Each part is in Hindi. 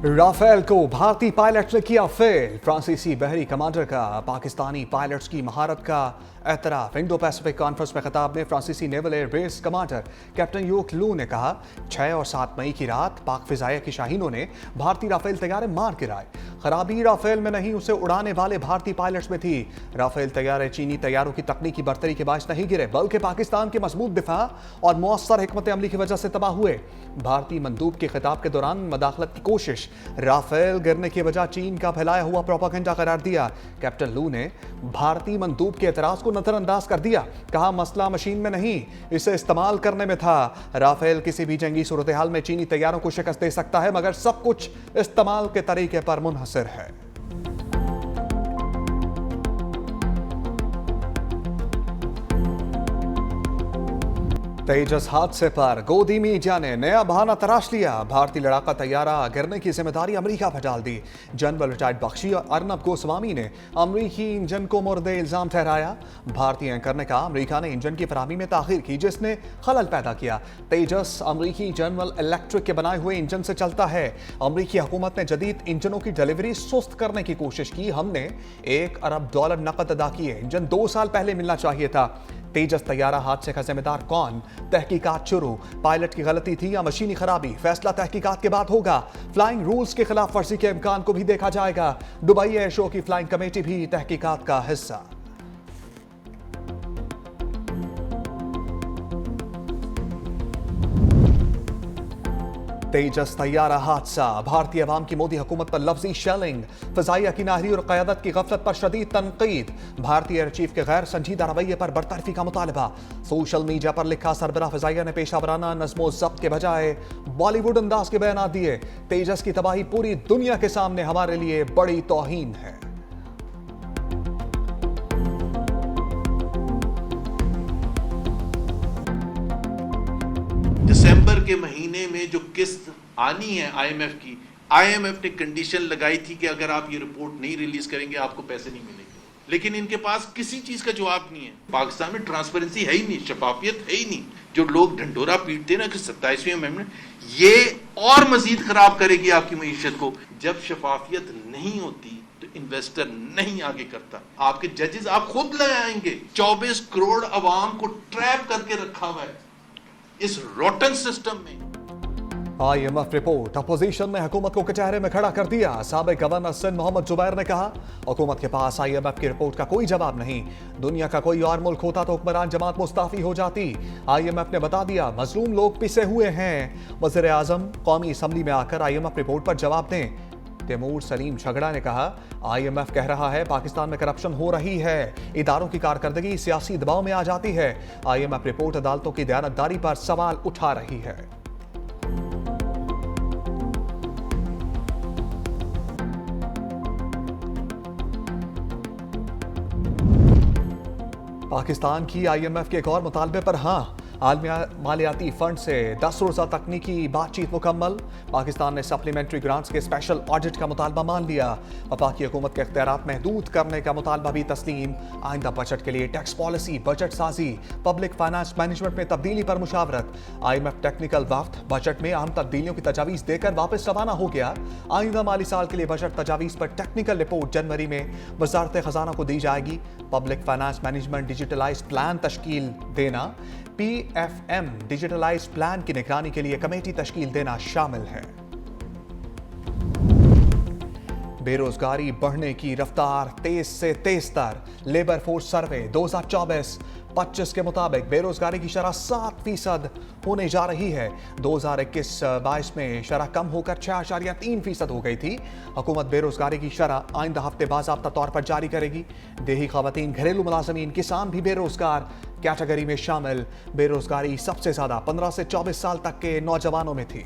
राफेल को भारतीय पायलट ने किया फेल। फ्रांसीसी बहरी कमांडर का पाकिस्तानी पायलट्स की महारत का एतराफ। इंडो पैसिफिक कॉन्फ्रेंस में खिताब में फ्रांसीसी naval air base commander captain योक लू ने कहा, 6 और 7 मई की रात पाक फिजाइया की शाहीनों ने भारतीय राफेल तैयारे मार गिराए। खराबी राफेल में नहीं, उसे उड़ाने वाले भारतीय पायलट्स में थी। राफेल तैयारे चीनी तैयारों की तकनीकी बर्तरी के बायस नहीं गिरे, बल्कि पाकिस्तान के मजबूत दिफा और मौसर हिकमत अमली की वजह से तबाह हुए। भारतीय मंदूब के खिताब के दौरान मदाखलत की कोशिश राफेल गिरने की वजह चीन का फैलाया हुआ प्रोपेगेंडा करार दिया। कैप्टन लू ने भारतीय मंदूब के एतराज को नजरअंदाज कर दिया। कहा, मसला मशीन में नहीं, इसे इस्तेमाल करने में था। राफेल किसी भी जंगी सूरत हाल में चीनी तैयारों को शिकस्त दे सकता है, मगर सब कुछ इस्तेमाल के तरीके पर मुनहसर है। तेजस हादसे पर गोदी मीडिया ने नया बहाना तराश लिया। भारतीय लड़ाका तैयारा गिरने की जिम्मेदारी अमेरिका पर डाल दी। जनरल रिटायर्ड बख्शी और अर्नब गोस्वामी ने अमेरिकी इंजन को मोर्दे इल्जाम ठहराया। भारतीय एंकर ने कहा, अमेरिका ने इंजन की फराहमी में ताखीर की, जिसने खलल पैदा किया। तेजस अमेरिकी जनरल इलेक्ट्रिक के बनाए हुए इंजन से चलता है। अमेरिकी हुकूमत ने जदीद इंजनों की डिलीवरी सुस्त करने की कोशिश की। हमने $1 अरब नकद अदा किए। इंजन 2 साल पहले मिलना चाहिए था। तेजस तैयारा हादसे का जिम्मेदार कौन? तहकीकात शुरू। पायलट की गलती थी या मशीनी खराबी? फैसला तहकीकात के बाद होगा। फ्लाइंग रूल्स के खिलाफ वर्जी के इम्कान को भी देखा जाएगा। दुबई एयर शो की फ्लाइंग कमेटी भी तहकीकात का हिस्सा। तेजस तैयारा हादसा, भारतीय अवाम की मोदी हुकूमत पर लफ्जी शेलिंग, फिजाइया की नाहरी और क़यादत की गफलत पर शदीद तनकीद। भारतीय एयर चीफ के गैर संजीदा रवैये पर बरतरफी का मुतालबा। सोशल मीडिया पर लिखा, सरबराह फिजाइया ने पेशावराना नज़्मो ज़ब्त के बजाय बॉलीवुड अंदाज के बयान दिए। तेजस की तबाही पूरी दुनिया के सामने हमारे लिए बड़ी तौहीन है। दिसंबर के महीने में जो किस्त आनी है आईएमएफ की, आईएमएफ ने कंडीशन लगाई थी कि अगर आप ये रिपोर्ट नहीं रिलीज करेंगे आपको पैसे नहीं मिलेंगे, लेकिन इनके पास किसी चीज का जवाब नहीं है। पाकिस्तान में ट्रांसपेरेंसी है ही नहीं, शफाफियत है ही नहीं। जो लोग ढंढोरा पीटते हैं ना कि 27वीं अमेंडमेंट, ये और मजीद खराब करेगी आपकी मईशत को। जब शफाफियत नहीं होती तो इन्वेस्टर नहीं आगे करता। आपके जजेस आप खुद ले आएंगे। 24 करोड़ अवाम को ट्रैप करके रखा हुआ है इस रोटन सिस्टम में। IMF रिपोर्ट, अपोजिशन ने हुकूमत को कचहरे में खड़ा कर दिया। साबिक गवर्नर सिंध मोहम्मद जुबैर ने कहा, हुकूमत के पास IMF की रिपोर्ट का कोई जवाब नहीं। दुनिया का कोई और मुल्क होता तो हुक्मरान जमात मुस्ताफी हो जाती। IMF ने बता दिया, मजलूम लोग पिसे हुए हैं। वज़ीर आज़म कौमी असम्बली में आकर IMF रिपोर्ट पर जवाब दें। तैमूर सलीम झगड़ा ने कहा, IMF कह रहा है पाकिस्तान में करप्शन हो रही है, इदारों की कारकर्दगी सियासी दबाव में आ जाती है। IMF रिपोर्ट अदालतों की दयानतदारी पर सवाल उठा रही है। पाकिस्तान की IMF के एक और मुतालबे पर हाँ, मालियाती फंड से 10 रोज़ा तकनीकी बातचीत मुकम्मल। पाकिस्तान ने सप्लीमेंट्री ग्रांट्स के स्पेशल ऑडिट का मुतालबा मान लिया। वफाकी हुकूमत के इख्तियारात महदूद करने का मुतालबा भी तस्लीम। आइंदा बजट के लिए टैक्स पॉलिसी, बजट साजी, पब्लिक फाइनेंस मैनेजमेंट में तब्दीली पर मुशावरत। IMF टेक्निकल वफ्द बजट में अहम तब्दीलियों की तजावीज़ देकर वापस रवाना हो गया। आइंदा माली साल के लिए बजट तजावीज़ पर टेक्निकल रिपोर्ट जनवरी में वजारत खजाना को दी जाएगी। Public finance management digitalize plan तश्कील देना, PFM डिजिटलाइज प्लान की निगरानी के लिए कमेटी तश्कील देना शामिल है। बेरोजगारी बढ़ने की रफ्तार तेज से तेज तर। लेबर फोर्स सर्वे 2024-25 के मुताबिक बेरोजगारी की शरह 7% होने जा रही है। 2021-22 में शरह कम होकर 6.3% हो गई थी। हुकूमत बेरोजगारी की शरह आइंदा हफ्ते बाज़ाब्ता तौर पर जारी करेगी। देही खवातीन, घरेलू मुलाजमीन, किसान भी बेरोजगार कैटेगरी में शामिल। बेरोजगारी सबसे ज्यादा 15 से 24 साल तक के नौजवानों में थी।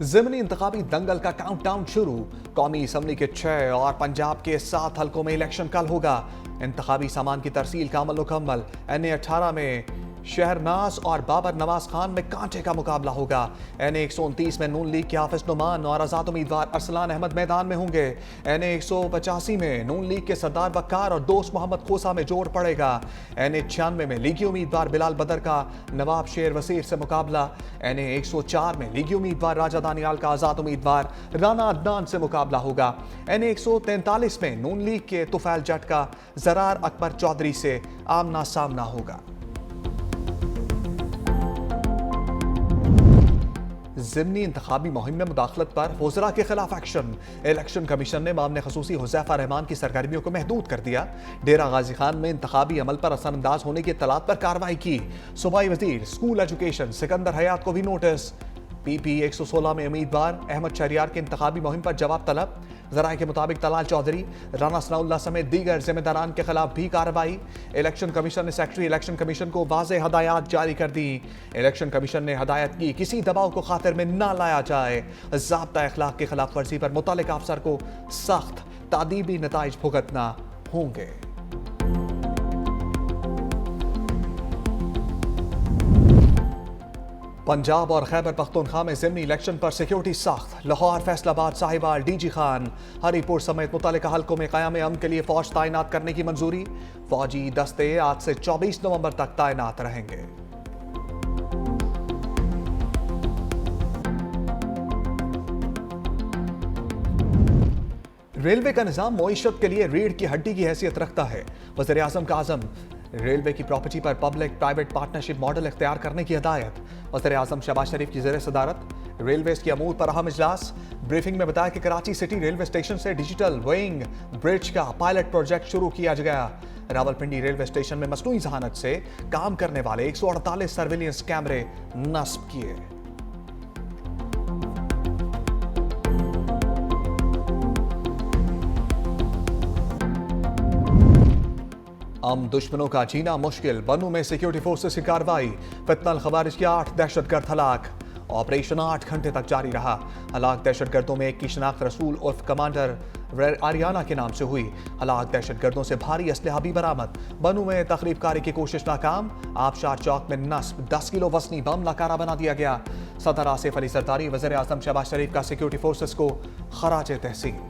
ज़िमनी इंतखाबी दंगल का काउंटडाउन शुरू। कौमी असम्बली के 6 और पंजाब के 7 हलकों में इलेक्शन कल होगा। इंतखाबी सामान की तरसील का अमल मुकम्मल। NA 18 में शहरनाज और बाबर नवाज खान में कांटे का मुकाबला होगा। NA 129 में नून लीग के हाफिज नुमान और आजाद उम्मीदवार अरसलान अहमद मैदान में होंगे। NA 185 में नून लीग के सरदार बक्कार और दोस्त मोहम्मद खोसा में जोड़ पड़ेगा। NA 96 में लीगी उम्मीदवार बिलाल बदर का नवाब शेर वसीर से मुकाबला। NA 104 में लीगी उम्मीदवार राजा दानियाल का आजाद उम्मीदवार राना अदनान से मुकाबला होगा। NA 143 में नून लीग के तुफैल जट का जरार अकबर चौधरी से आमना सामना होगा। ज़िमनी इंतखाबी मुहिम में मुदाखलत पर वज़रा के खिलाफ एक्शन। इलेक्शन कमीशन ने मामले खसूसी हुज़ैफा रहमान की सरगर्मियों को महदूद कर दिया। डेरा गाजी खान में इंतखाबी अमल पर असरअंदाज होने की इत्तलात पर कार्रवाई की। सूबाई वज़ीर स्कूल एजुकेशन सिकंदर हयात को भी नोटिस। PP 116 में उम्मीदवार अहमद शहरियार के इंतखाबी मुहिम पर जवाब तलब। ज़राए के मुताबिक तलाल चौधरी, राना सनाउल्लाह समेत दीगर जिम्मेदारान के खिलाफ भी कार्रवाई। इलेक्शन कमीशन ने सेक्रेटरी इलेक्शन कमीशन को वाज़ेह हदायत जारी कर दी। इलेक्शन कमीशन ने हदायत की किसी दबाव को खातिर में ना लाया जाए। ज़ाब्ता अखलाक की खिलाफ वर्जी पर मुतल्लिक़ अफसर को सख्त तादीबी नताइज भुगतना होंगे। पंजाब और खैबर पख्तूनख्वा में ज़िमनी इलेक्शन पर सिक्योरिटी सख्त। लाहौर, फैसलाबाद, साहिवाल, DG खान, हरीपुर समेत मुतल्लिका हल्कों में क़याम अमन के लिए फ़ौज तैनात करने की मंजूरी। फ़ौजी दस्ते आज से 24 नवंबर तक तैनात रहेंगे। रेलवे का निज़ाम मईशत के लिए रीढ़ की हड्डी की हैसियत रखता है। वज़ीर आज़म का आज़म, रेलवे की प्रॉपर्टी पर पब्लिक प्राइवेट पार्टनरशिप मॉडल इख्तियार करने की हिदायत। वज़ीर आज़म शहबाज शरीफ की ज़ेर सदारत रेलवे की अमूर पर अहम इजलास। ब्रीफिंग में बताया कि कराची सिटी रेलवे स्टेशन से डिजिटल वेइंग ब्रिज का पायलट प्रोजेक्ट शुरू किया गया। रावलपिंडी रेलवे स्टेशन में मसनूई जहानत से काम करने वाले 148 सर्विलियंस कैमरे नस्ब किए। दुश्मनों का जीना मुश्किल, बनू में सिक्योरिटी फोर्सेस की कार्रवाई। फितनल खवारिज के 8 दहशतगर्द हलाक। ऑपरेशन 8 घंटे तक जारी रहा। हलाक दहशतगर्दों में एक की शनाख्त रसूल उर्फ कमांडर आरियाना के नाम से हुई। हलाक दहशतगर्दों से भारी असलहा भी बरामद। बनू में तखरीबकारी की कोशिश नाकाम। आबशार चौक में नस्ब 10 किलो वजनी बम नकारा बना दिया गया। सदर आसिफ अली सरदारी वज़ीर आज़म शहबाज शरीफ का सिक्योरिटी फोर्सेस को खराज तहसीन।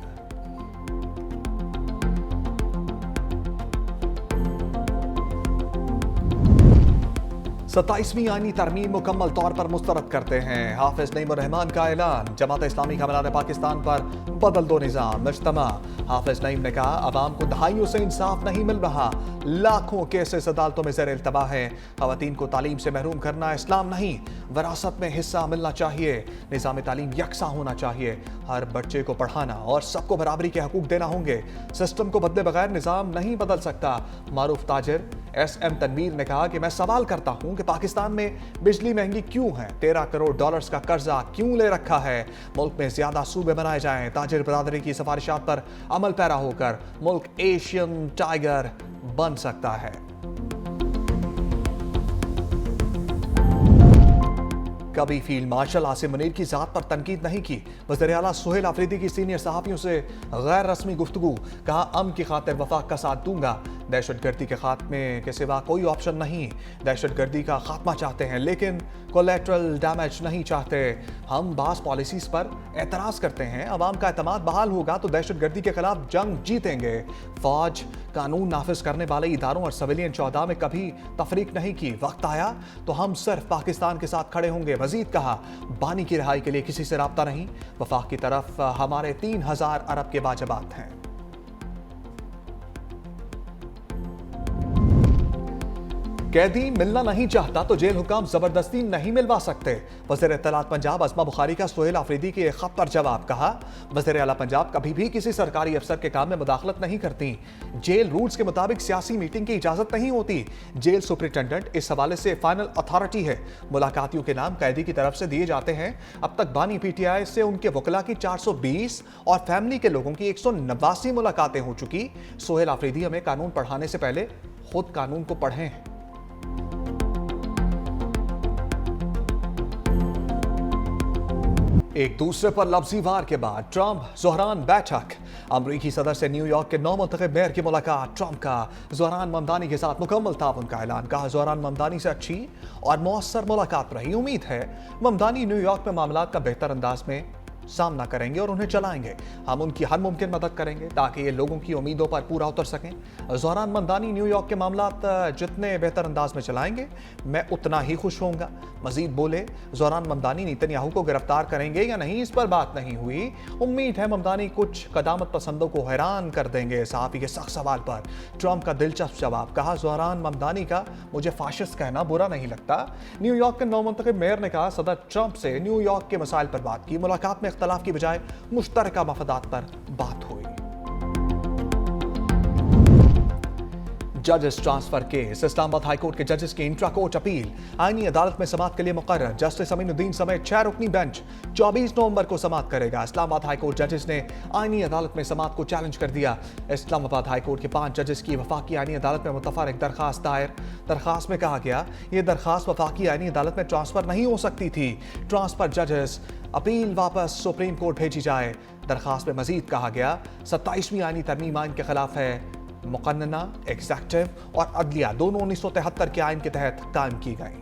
27वीं आईनी तरमीम मुकम्मल तौर पर मुस्तरद करते हैं। हाफिज नईमुर रहमान का ऐलान। जमात इस्लामी का मीनार पाकिस्तान पर बदल दो निज़ाम इज्तिमा। हाफिज नईम ने कहा अवाम को दहाइयों से इंसाफ नहीं मिल रहा। लाखों केसेस अदालतों में ज़ेर इल्तबा है। ख़वातीन को तालीम से महरूम करना इस्लाम नहीं, विरासत में हिस्सा मिलना चाहिए। निज़ाम तालीम यकसा होना चाहिए। हर बच्चे को पढ़ाना और सबको बराबरी के हकूक देना होंगे। सिस्टम को बदले बगैर निज़ाम नहीं बदल सकता। मारूफ ताजिर SM तनवीर ने कहा कि मैं सवाल करता हूं कि पाकिस्तान में बिजली महंगी क्यों है, 13 करोड़ डॉलर्स का कर्जा क्यों ले रखा है। मुल्क में ज्यादा सूबे बनाए जाएं। ताजिर बरादरी की सिफारिशात पर अमल पैरा होकर मुल्क एशियन टाइगर बन सकता है। कभी फील्ड मार्शल आसिम मुनीर की जात पर तनकीद नहीं की। वज़ीर आला सुहेल आफरीदी की सीनियर सहाफ़ियों से गैर रस्मी गुफ्तगू। कहा अमन की खातिर वफाक का साथ दूंगा। दहशतगर्दी के खात्मे के सिवा कोई ऑप्शन नहीं। दहशतगर्दी का खात्मा चाहते हैं लेकिन कोलेट्रल डैमेज नहीं चाहते। हम बास पॉलिसीज पर एतराज़ करते हैं। अवाम का एतमाद बहाल होगा तो दहशतगर्दी के खिलाफ जंग जीतेंगे। फौज कानून नाफिज करने वाले इदारों और सिविलियन चौदह में कभी तफरीक नहीं की। वक्त आया तो हम सिर्फ पाकिस्तान के साथ खड़े होंगे। मजीद कहा बानी की रिहाई के लिए किसी से राब्ता नहीं। वफाक की तरफ हमारे 3000 अरब के वाजबात हैं। कैदी मिलना नहीं चाहता तो जेल हुकाम जबरदस्ती नहीं मिलवा सकते। वज़ीर इत्तलात पंजाब अस्मा बुखारी का सुहेल आफरीदी के एक खत पर जवाब। कहा वज़ीर आला पंजाब कभी भी किसी सरकारी अफसर के काम में मुदाखलत नहीं करती। जेल रूल्स के मुताबिक सियासी मीटिंग की इजाजत नहीं होती। जेल सुपरिटेंडेंट इस हवाले से फाइनल अथॉरिटी है। मुलाकातियों के नाम कैदी की तरफ से दिए जाते हैं। अब तक बानी PTI से उनके वकला की 420 और फैमिली के लोगों की 189 मुलाकातें हो चुकी। सुहेल आफरीदी हमें कानून पढ़ाने से पहले खुद कानून को पढ़ें। एक दूसरे पर लफ्जी वार के बाद ट्रंप ज़ोहरान बैठक। अमरीकी सदर से न्यूयॉर्क के नौ मुंतखब मेयर की मुलाकात। ट्रंप का ज़ोहरान ममदानी के साथ मुकम्मल ताउन का ऐलान। कहा ज़ोहरान ममदानी से अच्छी और मौसर मुलाकात रही। उम्मीद है ममदानी न्यूयॉर्क में मामलात का बेहतर अंदाज में सामना करेंगे और उन्हें चलाएंगे। हम उनकी हर मुमकिन मदद करेंगे ताकि ये लोगों की उम्मीदों पर पूरा उतर सकें। ज़ोहरान ममदानी न्यूयॉर्क के मामलात जितने बेहतर अंदाज में चलाएंगे मैं उतना ही खुश होऊंगा। मजीद बोले, ज़ोहरान ममदानी नेतन्याहू को गिरफ्तार करेंगे या नहीं इस पर बात नहीं हुई। उम्मीद है ममदानी कुछ कदामत पसंदों को हैरान कर देंगे। सहाफ़ी के सख्त सवाल पर ट्रंप का दिलचस्प जवाब। कहा ज़ोहरान ममदानी का मुझे फाशिस्ट कहना बुरा नहीं लगता। न्यूयॉर्क के नौ मुंतखब मेयर ने कहा सदर ट्रंप से न्यूयॉर्क के मसाइल पर बात की। मुलाकात में इख्तलाफ की बजाय मुश्तरका मफादात पर बात हुई। जजेस ट्रांसफर केस। इस्लामाबाद हाईकोर्ट के जजेस की इंट्रा कोर्ट अपील आईनी अदालत में समाअत के लिए मुकर्रर। जस्टिस अमीनुद्दीन समेत 6 रुकनी बेंच 24 नवंबर को समाअत करेगा। इस्लामाबाद हाईकोर्ट जजेस ने आईनी अदालत में समाअत को चैलेंज कर दिया। इस्लामाबाद हाईकोर्ट के 5 जजेस की वफाकी आईनी अदालत में मुतफर्रिक दरखास्त दायर। दरखास्त में कहा गया ये दरखास्त वफाकी आईनी अदालत में ट्रांसफर नहीं हो सकती थी। ट्रांसफर जजेस अपील वापस सुप्रीम कोर्ट भेजी जाए। दरखास्त में मजीद कहा गया 27वीं आईनी तरमीम आइन के खिलाफ है। मुकन्नना, एग्जेक्टिव और अदलिया दोनों 1973 के आइन के तहत कायम की गई।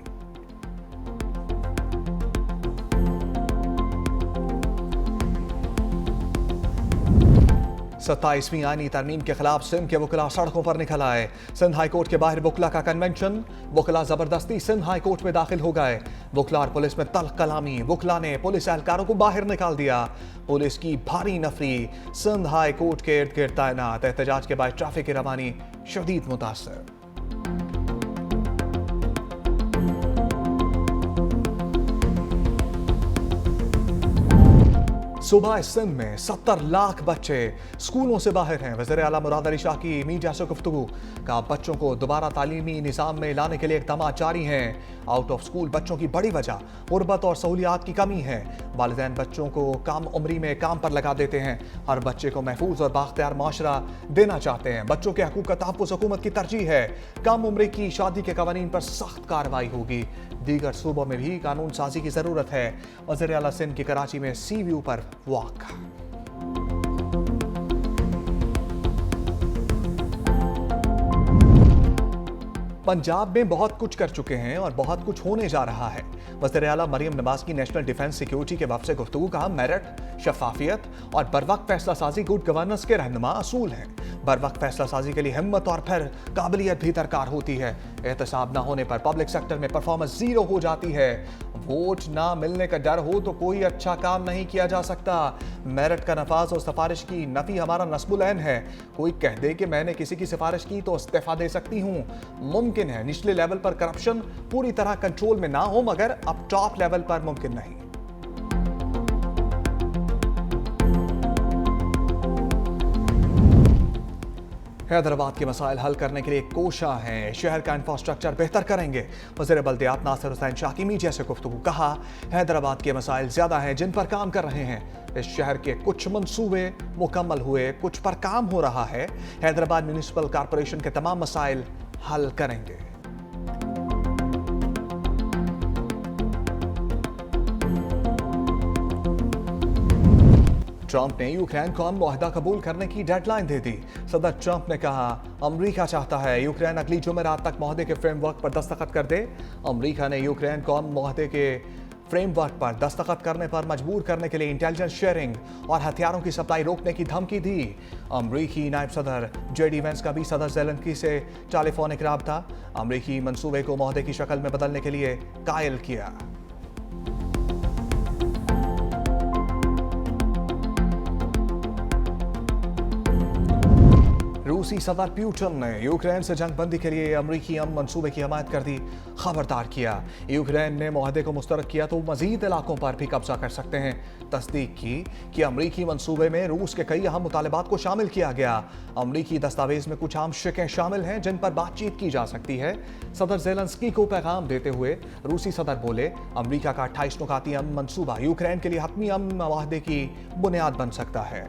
27वीं आईनी तरमीम के खिलाफ सिंध के वकला सड़कों पर निकल आए। सिंध हाईकोर्ट के बाहर वकला का कन्वेंशन। वकला जबरदस्ती सिंध हाईकोर्ट में दाखिल हो गए। वकला और पुलिस में तल्ख कलामी। वकला ने पुलिस एहलकारों को बाहर निकाल दिया। पुलिस की भारी नफरी। सिंध हाईकोर्ट के इर्द गिर्द तैनात। एहतजाज के बाद ट्रैफिक की रवानी शदीद मुतासर। सूबा सिंध में 70 लाख बच्चे स्कूलों से बाहर हैं। वज़ीर आला मुराद अली शाह की मीडिया से गुफ्तगू। कहा बच्चों को दोबारा तालीमी निज़ाम में लाने के लिए इक़दाम जारी हैं। आउट ऑफ स्कूल बच्चों की बड़ी वजह गुर्बत और सहूलियात की कमी है। वालिदैन बच्चों को कम उम्री में काम पर लगा देते हैं। हर बच्चे को महफूज और बाख्तियार माशरा देना चाहते हैं। बच्चों के हकूक़ का तहफ़्फ़ुज़ हुकूमत की तरजीह है। कम उम्र की शादी के कवानीन पर सख्त कार्रवाई होगी। दीगर सूबों में भी कानून साजी की ज़रूरत है। वज़ीर आला सिंध की कराची में सी व्यू पर वॉक। पंजाब में बहुत कुछ कर चुके हैं और बहुत कुछ होने जा रहा है। वज़ीर आला मरियम नवाज की नेशनल डिफेंस सिक्योरिटी के वफ़द से गुफ्तगू। कहा मेरिट, शफाफियत और बरवक्त फैसला साजी गुड गवर्नेंस के रहनुमा असूल हैं। बरवक्त फैसला साजी के लिए हिम्मत और फिर काबिलियत भी दरकार होती है। एहतसाब ना होने पर पब्लिक सेक्टर में परफॉर्मेंस जीरो हो जाती है। वोट ना मिलने का डर हो तो कोई अच्छा काम नहीं किया जा सकता। मेरिट का नफाज और सिफारिश की नफी हमारा नस्बुल ऐन है। कोई कह दे कि मैंने किसी की सिफारिश की तो इस्तीफा दे सकती हूँ। मुमकिन है निचले लेवल पर करप्शन पूरी तरह कंट्रोल में ना हो, मगर अब टॉप लेवल पर मुमकिन नहीं। हैदराबाद के मसाइल हल करने के लिए कोशा हैं। शहर का इंफ्रास्ट्रक्चर बेहतर करेंगे। वज़ीर बल्दियात नासिर हुसैन शाह की मीडिया से गुफ्तगू। कहा हैदराबाद के मसाइल ज़्यादा हैं जिन पर काम कर रहे हैं। इस शहर के कुछ मंसूबे मुकम्मल हुए, कुछ पर काम हो रहा है। हैदराबाद म्यूनिसिपल कॉरपोरेशन के तमाम मसाइल हल करेंगे। ट्रंप ने यूक्रेन को मुआहदा कबूल करने की डेडलाइन दे दी। सदर ट्रंप ने कहा अमेरिका चाहता है यूक्रेन अगली जुमेरात तक मुआहदे के फ्रेमवर्क पर दस्तखत कर दे। अमेरिका ने यूक्रेन को मुआहदे के फ्रेमवर्क पर दस्तखत करने पर मजबूर करने के लिए इंटेलिजेंस शेयरिंग और हथियारों की सप्लाई रोकने की धमकी दी। अमेरिकी नायब सदर जेडी वेंस का भी सदर ज़ेलेंस्की से टेलीफोनिक राब्ता। अमेरिकी मंसूबे को मुआहदे की शक्ल में बदलने के लिए कायल किया। रूसी सदर पुतिन ने यूक्रेन से जंग बंदी के लिए अमरीकी मंसूबे की हमायत कर दी। खबरदार किया यूक्रेन ने मुआहदे को मुस्तरद किया तो मजीद इलाकों पर भी कब्जा कर सकते हैं। तस्दीक की कि अमरीकी मंसूबे में रूस के कई अहम मुतालबात को शामिल किया गया। अमरीकी दस्तावेज में कुछ आम शिकें शामिल हैं जिन पर बातचीत की जा सकती है। सदर ज़ेलेंस्की को पैगाम देते हुए रूसी सदर बोले अमरीका का 28 नुकाती अमन मंसूबा यूक्रेन के लिए हतमी अमन मुआहदे की बुनियाद बन सकता है।